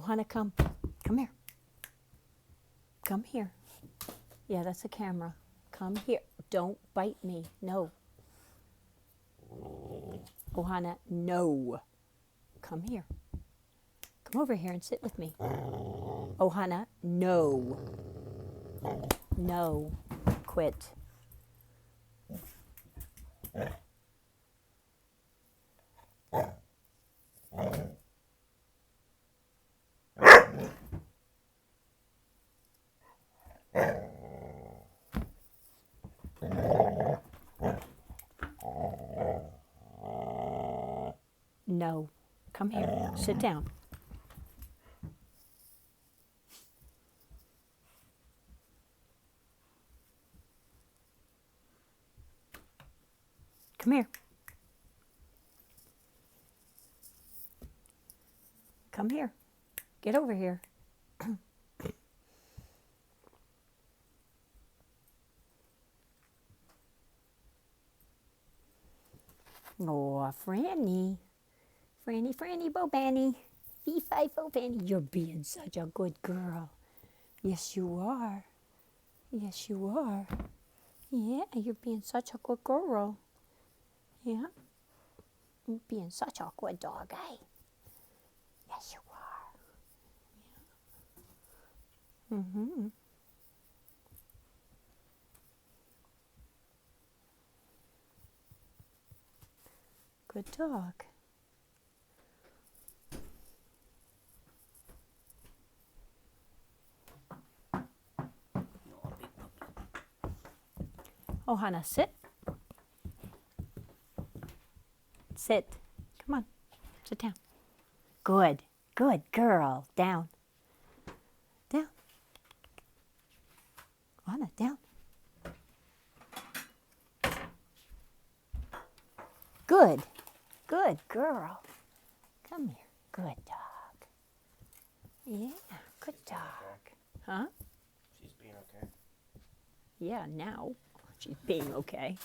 Ohana, come. Come here. Come here. Yeah, that's a camera. Come here. Don't bite me. No. Ohana, no. Come here. Come over here and sit with me. Ohana, no. No. Quit. No. Come here. Sit down. Come here. Come here. Get over here. Oh, Franny. Franny, Franny, Bobanny. Fee-fi-fo, Fanny. You're being such a good girl. Yes, you are. Yes, you are. Yeah, you're being such a good girl. Yeah. You're being such a good dog, eh? Yes, you are. Yeah. Mm-hmm. Good dog. Ohana, sit. Sit. Come on. Sit down. Good. Good girl. Down. Down. Ohana, down. Good. Good girl. Come here. Good dog. Yeah, good dog. Huh? She's being okay. Yeah, now she's being okay.